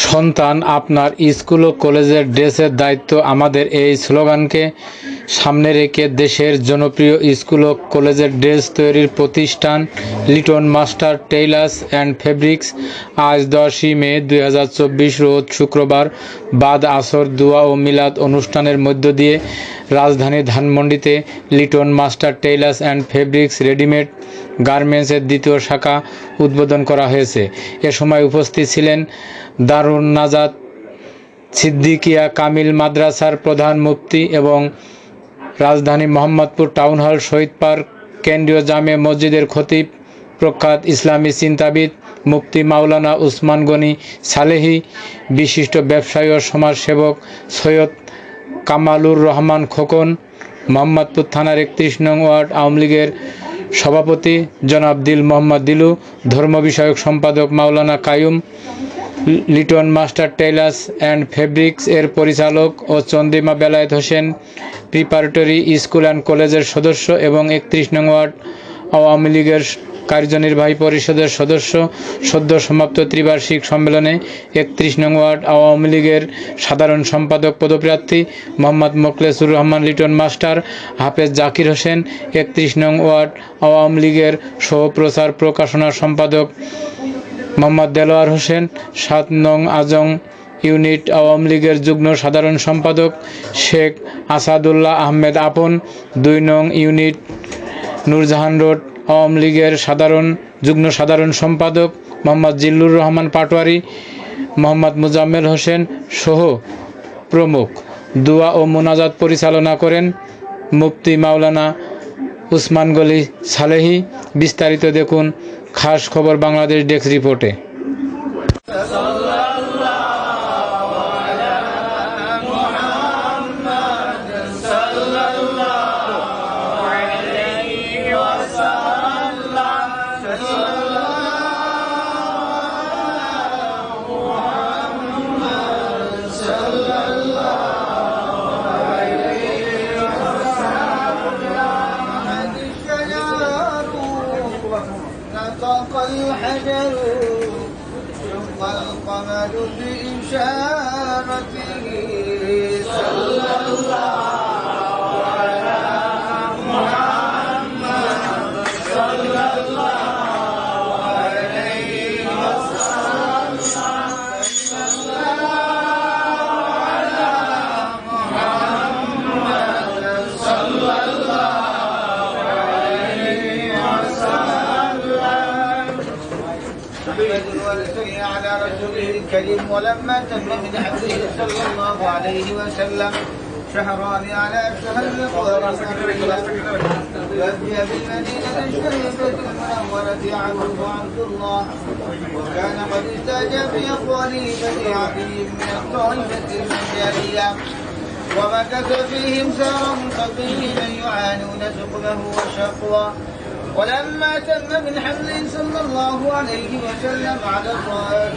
সন্তান আপনার স্কুল ও কলেজের ড্রেসের দায়িত্ব আমাদের। এই স্লোগানকে সামনে রেখে দেশের জনপ্রিয় স্কুল ও কলেজের ড্রেস তৈরির প্রতিষ্ঠান Liton master tailors and fabrics আজ 10ই মে 2024 রোজ শুক্রবার বাদ আসর দোয়া ও মিলাদ অনুষ্ঠানের মধ্য দিয়ে রাজধানীর ধানমন্ডিতে Liton master tailors and fabrics readymade গার্মেন্টসের দ্বিতীয় শাখা উদ্বোধন করা হয়েছে। এ সময় উপস্থিত ছিলেন দারুন নাজাত সিদ্দিকিয়া কামিল মাদ্রাসার প্রধান মুফতি এবং রাজধানী মোহাম্মদপুর টাউন হল শহীদ পার্ক কেন্দ্রীয় জামে মসজিদের খতিব প্রখ্যাত ইসলামী চিন্তাবিদ মুফতি মাওলানা উসমান গনি সালেহী, বিশিষ্ট ব্যবসায়ী ও সমাজসেবক সৈয়দ কামালুর রহমান খোকন, মোহাম্মদপুর থানার 31 নং ওয়ার্ড আওয়ামী লীগের সভাপতি জনাব দিল মোহাম্মদ দিলু, ধর্ম বিষয়ক সম্পাদক Maulana Kayum, Liton master tailors and fabrics এর পরিচালক ও Chandrima Belayet Hossain preparatory school and কলেজের সদস্য এবং 31 নং ওয়ার্ড আওয়ামী লীগের কার্যনির্বাহী পরিষদের সদস্য। সদ্য সমাপ্ত ত্রিবার্ষিক সম্মেলনে 31 নং ওয়ার্ড আওয়ামী লীগের সাধারণ সম্পাদক পদপ্রার্থী মোহাম্মদ মোখলেসুর রহমান লিটন মাস্টার, হাফেজ জাকির হোসেন 31 নং ওয়ার্ড আওয়ামী লীগের সহ-প্রচার প্রকাশনা সম্পাদক মোহাম্মদ দেলোয়ার হোসেন, 7 নং আজং ইউনিট আওয়ামী লীগের যুগ্ম সাধারণ সম্পাদক শেখ আসাদুল্লাহ আহমেদ আপন, 2 নং ইউনিট নূরজাহান রোড আওয়ামী লীগের যুগ্ম সাধারণ সম্পাদক মোহাম্মদ জিল্লুর রহমান পাটোয়ারি, মোহাম্মদ মুজাম্মেল হোসেন সহ প্রমুখ। দোয়া ও মোনাজাত পরিচালনা করেন মুফতি মাওলানা উসমান গনি সালেহী। বিস্তারিত দেখুন খাস খবর বাংলাদেশ ডেস্ক রিপোর্টে। نطق الحجر شق القمر بإشارته صلى الله على محمد صلى الله عليه وسلم صلى الله على محمد صلى الله عليه وسلم. نحمده ونصلي على رسوله الكريم. ولما تم من حمده صلى الله عليه وسلم شهران على شهر القرآن وأتي بالمدينة الشريفة المنورة عبده عبد الله، وكان قد استاجر في خليفة علي من الطائفة المجارية، ومكث فيهم سارا طويلا يعانون سقمه وشقوى. ولما تم من حمله صلى الله عليه وسلم على الظاهر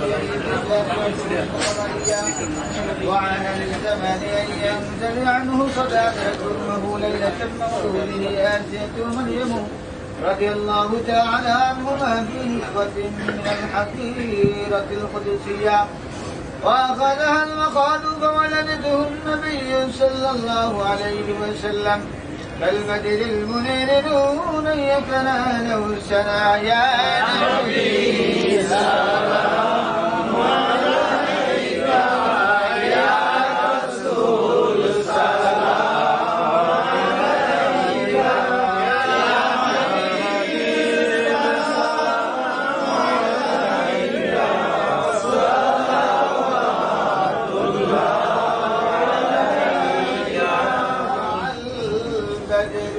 وعلى الزمان أن ينزل عنه صداقة أمه ليلة مولوده آسية مريم رضي الله تعالى عنهما في نسبة من الحقيرة القدسية، وأخذها المخاض فولدته النبي صلى الله عليه وسلم كالبدر المنير نورا يتناله السنا. يا نبي سلام عليك يا رسول سلام عليك يا حبيبي سلام عليك صلوات الله عليك. البدر